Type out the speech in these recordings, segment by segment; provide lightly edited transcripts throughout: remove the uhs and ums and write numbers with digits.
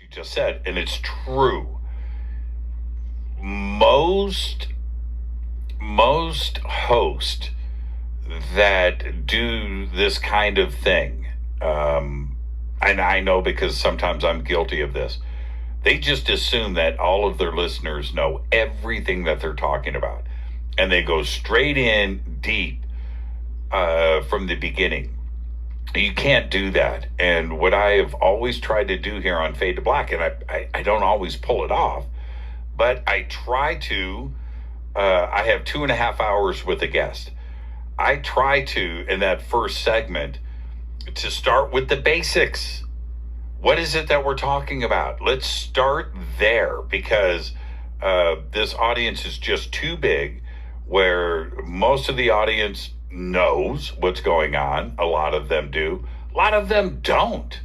you just said, and it's true. Most hosts that do this kind of thing, and I know because sometimes I'm guilty of this, they just assume that all of their listeners know everything that they're talking about. And they go straight in deep from the beginning. You can't do that. And what I have always tried to do here on Fade to Black, and I don't always pull it off, but I try to, I have 2.5 hours with a guest. I try to, in that first segment, to start with the basics. What is it that we're talking about? Let's start there, because this audience is just too big, where most of the audience knows what's going on. A lot of them do. A lot of them don't.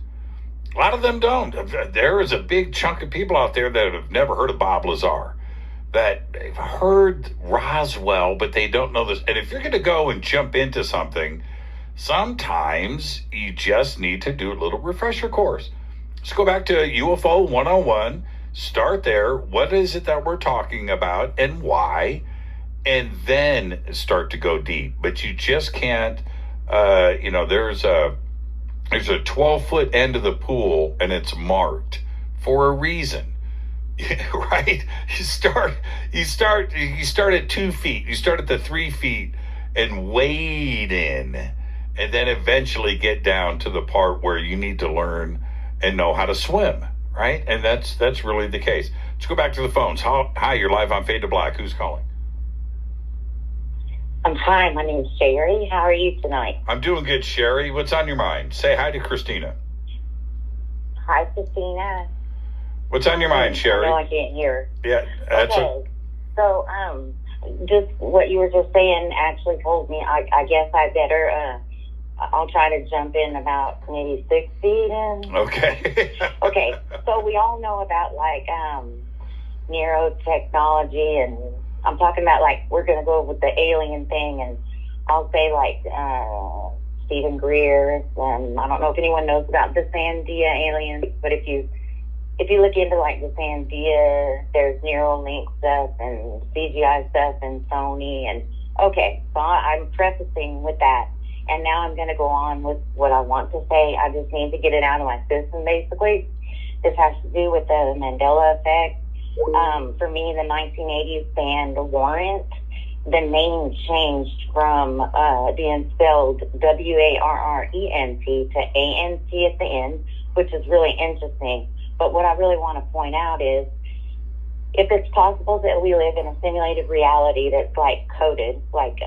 There is a big chunk of people out there that have never heard of Bob Lazar, that have heard Roswell, but they don't know this. And if you're going to go and jump into something, sometimes you just need to do a little refresher course. Let's go back to UFO 101. Start there. What is it that we're talking about and why? And then start to go deep. But you just can't, there's a 12-foot end of the pool, and it's marked for a reason. Right? You start at 2 feet. You start at the 3 feet and wade in, and then eventually get down to the part where you need to learn and know how to swim, right? And that's really the case. Let's go back to the phones. Hi, you're live on Fade to Black. Who's calling? Hi, my name's Sherry. How are you tonight? I'm doing good, Sherry. What's on your mind? Say hi to Christina. Hi, Christina. What's on your mind, Sherry? I know I can't hear. Yeah, that's okay. So, just what you were just saying actually told me I guess I better, I'll try to jump in about maybe 6 feet in. Okay. Okay, so we all know about, like, neurotechnology, and I'm talking about, like, we're going to go with the alien thing, and I'll say, like, Stephen Greer, and I don't know if anyone knows about the Sandia aliens, but if you look into, like, the Sandia, there's Neuralink stuff and CGI stuff and Sony, and okay, so I'm prefacing with that. And now I'm going to go on with what I want to say. I just need to get it out of my system, basically. This has to do with the Mandela effect. For me, the 1980s band Warrant, the name changed from being spelled WARRENT to ANC at the end, which is really interesting. But what I really want to point out is, if it's possible that we live in a simulated reality that's, like, coded, like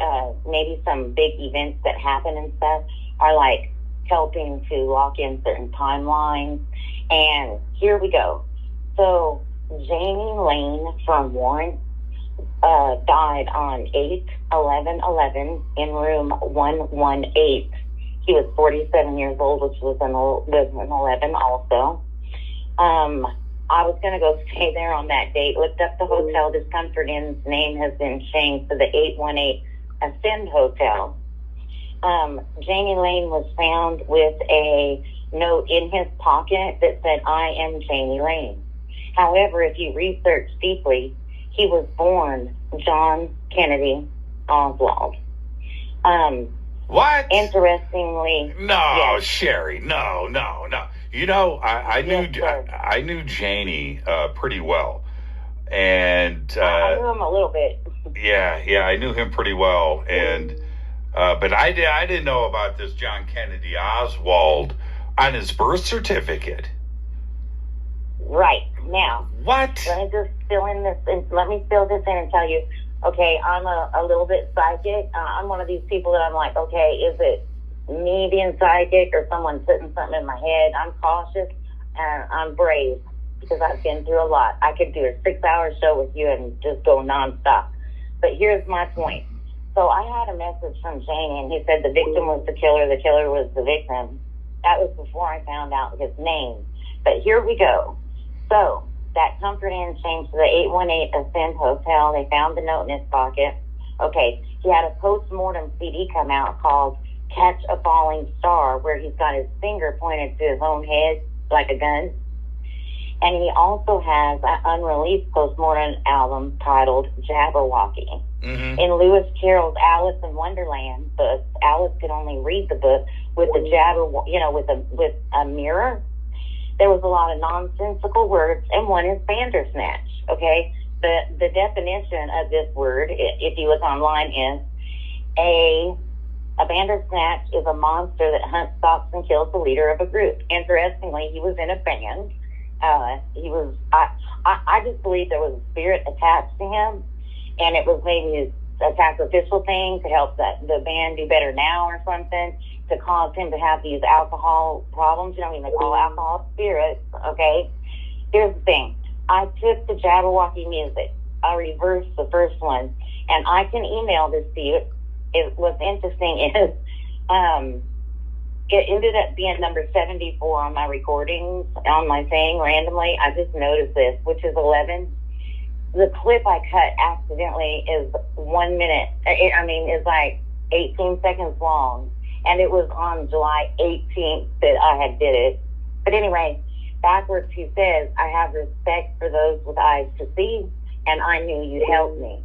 maybe some big events that happen and stuff are, like, helping to lock in certain timelines. And here we go. So Jani Lane from Warren died on 8/11/11 in room 118. He was 47 years old, which was an 11 also. I was going to go stay there on that date, looked up the hotel. This Comfort Inn's name has been changed to the 818 Ascend Hotel. Jani Lane was found with a note in his pocket that said, "I am Jani Lane." However, if you research deeply, he was born John Kennedy Oswald. What? Interestingly, no, yes. Sherry, no. You know, I knew Jani pretty well, and I knew him a little bit. yeah, I knew him pretty well, and but I didn't know about this John Kennedy Oswald on his birth certificate. Right now, what? Let me just fill in this, and let me fill this in and tell you. Okay, I'm a little bit psychic. I'm one of these people that I'm like, okay, is it me being psychic or someone putting something in my head? I'm cautious and I'm brave because I've been through a lot. I could do a 6-hour show with you and just go nonstop. But here's my point. So I had a message from Jani, and he said the victim was the killer was the victim. That was before I found out his name. But here we go. So that Comfort Inn changed to the 818 Ascend Hotel. They found the note in his pocket. Okay, he had a post-mortem CD come out called Catch a Falling Star, where he's got his finger pointed to his own head like a gun. And he also has an unreleased postmortem album titled Jabberwocky. Mm-hmm. In Lewis Carroll's Alice in Wonderland book, Alice could only read the book with the with a mirror. There was a lot of nonsensical words, and one is Bandersnatch. Okay, the definition of this word, if you look online, is a Bandersnatch is a monster that hunts, stalks, and kills the leader of a group. Interestingly, he was in a band. I just believe there was a spirit attached to him, and it was maybe a sacrificial thing to help the band do better now or something, to cause him to have these alcohol problems. You know, they call alcohol spirits, okay? Here's the thing. I took the Jabberwocky music. I reversed the first one, and I can email this to you. What's interesting is it ended up being number 74 on my recordings, on my thing randomly. I just noticed this, which is 11. The clip I cut accidentally is 1 minute. Is like 18 seconds long. And it was on July 18th that I had did it. But anyway, backwards he says, I have respect for those with eyes to see, and I knew you'd help me.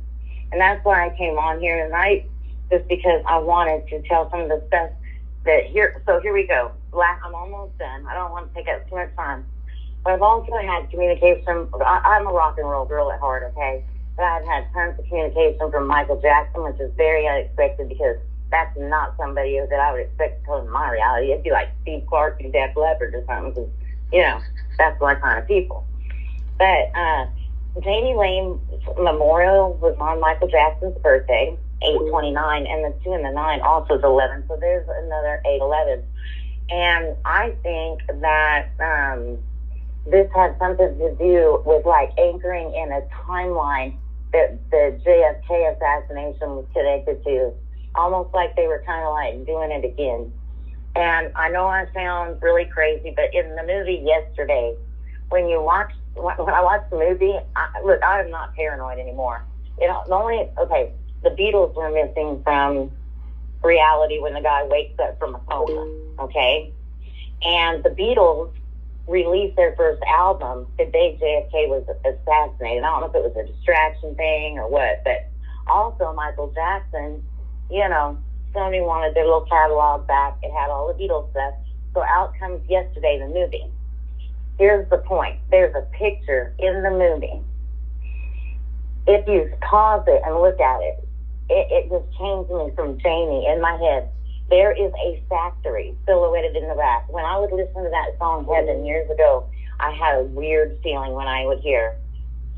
And that's why I came on here tonight, just because I wanted to tell some of the stuff that here. So here we go. I'm almost done. I don't want to take up too much time. But I've also had communication. I'm a rock and roll girl at heart, okay? But I've had tons of communication from Michael Jackson, which is very unexpected because that's not somebody that I would expect to come in my reality. It'd be like Steve Clark and Def Leppard or something, because, that's my kind of people. But Jani Lane Memorial was on Michael Jackson's birthday, 8/29, and the 2 and the 9 also is 11, so there's another 8/11. And I think that this had something to do with like anchoring in a timeline that the JFK assassination was connected to, almost like they were kind of like doing it again. And I know I sound really crazy, but in the movie yesterday, when I watched the movie, I am not paranoid anymore. The Beatles were missing from reality when the guy wakes up from a coma, okay? And the Beatles released their first album the day JFK was assassinated. I don't know if it was a distraction thing or what, but also Michael Jackson, Sony wanted their little catalog back. It had all the Beatles stuff. So out comes yesterday, the movie. Here's the point. There's a picture in the movie. If you pause it and look at it, it just changed me from Jani in my head. There is a factory silhouetted in the back. When I would listen to that song Heaven years ago, I had a weird feeling when I would hear,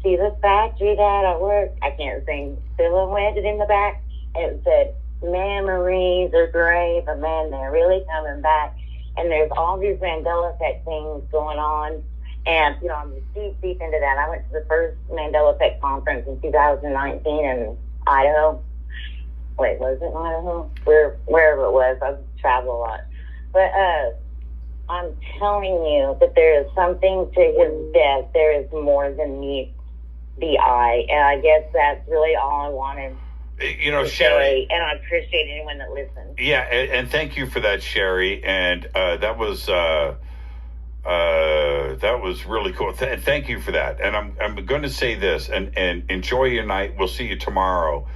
see the factory that I work. I can't sing, silhouetted in the back. And it said, memories are gray, but man, they're really coming back. And there's all these Mandela effect things going on. And, I'm deep into that. I went to the first Mandela effect conference in 2019 in Idaho. Wait, was it in Idaho? Wherever it was. I travel a lot. But I'm telling you that there is something to his death. There is more than meets the eye. And I guess that's really all I wanted. Sherry, and I appreciate anyone that listens. Yeah, and thank you for that, Sherry. And that was really cool. Thank you for that. And I'm going to say this, and enjoy your night. We'll see you tomorrow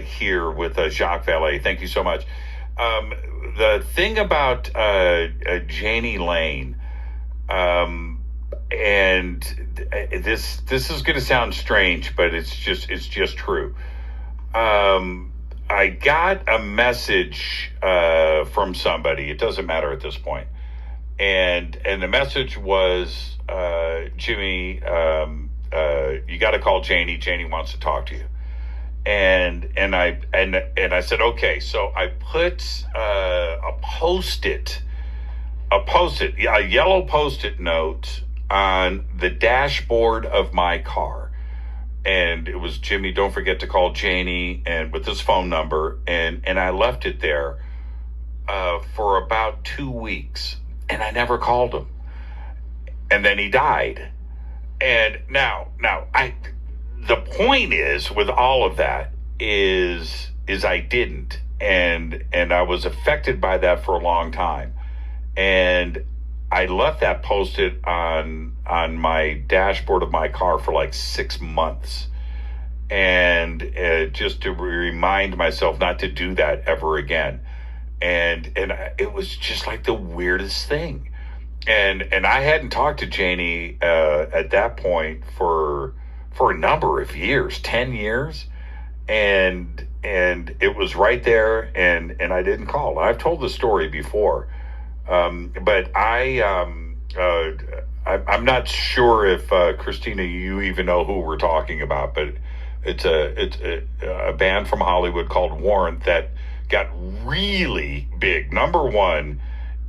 here with Jacques Vallée. Thank you so much. The thing about Jani Lane, and this is going to sound strange, but it's just true. I got a message from somebody. It doesn't matter at this point. And the message was, Jimmy, you got to call Jani. Jani wants to talk to you. And I said, okay. So I put a yellow Post-it note on the dashboard of my car. And it was, Jimmy, don't forget to call Jani, and with this phone number. And I left it there for about 2 weeks, and I never called him. And then he died. And now the point is, with all of that, is I didn't. And I was affected by that for a long time. And I left that posted on my dashboard of my car for like 6 months, and just to remind myself not to do that ever again. And it was just like the weirdest thing. And I hadn't talked to Jani at that point for a number of years, 10 years, and it was right there, and I didn't call. I've told the story before, but I'm not sure if Christina, you even know who we're talking about, but it's a band from Hollywood called Warrant that got really big, number one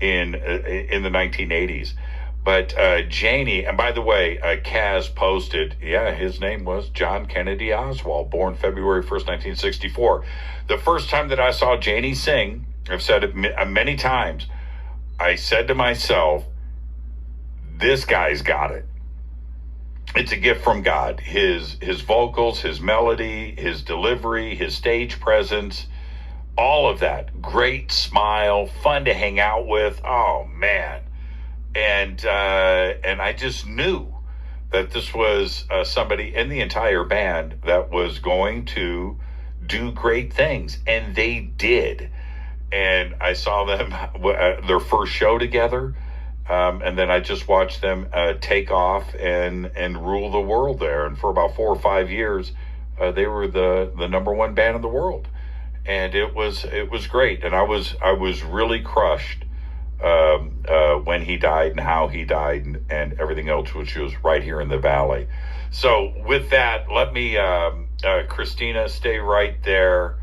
in the 1980s. But Jani, and by the way, Kaz posted, yeah, his name was John Kennedy Oswald, born February 1st, 1964. The first time that I saw Jani sing, I've said it many times, I said to myself, this guy's got it. It's a gift from God. His vocals, his melody, his delivery, his stage presence, all of that. Great smile, fun to hang out with. Oh, man. And I just knew that this was somebody in the entire band that was going to do great things, and they did. And I saw them their first show together, and then I just watched them take off and rule the world there. And for about 4 or 5 years, they were the number one band in the world, and it was great. And I was really crushed when he died and how he died and everything else, which was right here in the Valley. So with that, let me, Christina, stay right there.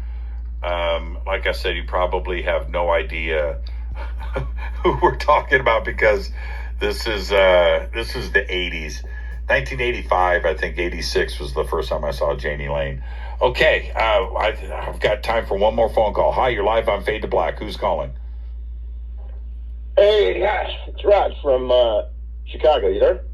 Like I said, you probably have no idea who we're talking about, because this is the 80s. 1985, I think 86 was the first time I saw JANILANE. Okay, I've got time for one more phone call. Hi, you're live on Fade to Black. Who's calling? Hey, it's Rod from Chicago. You there?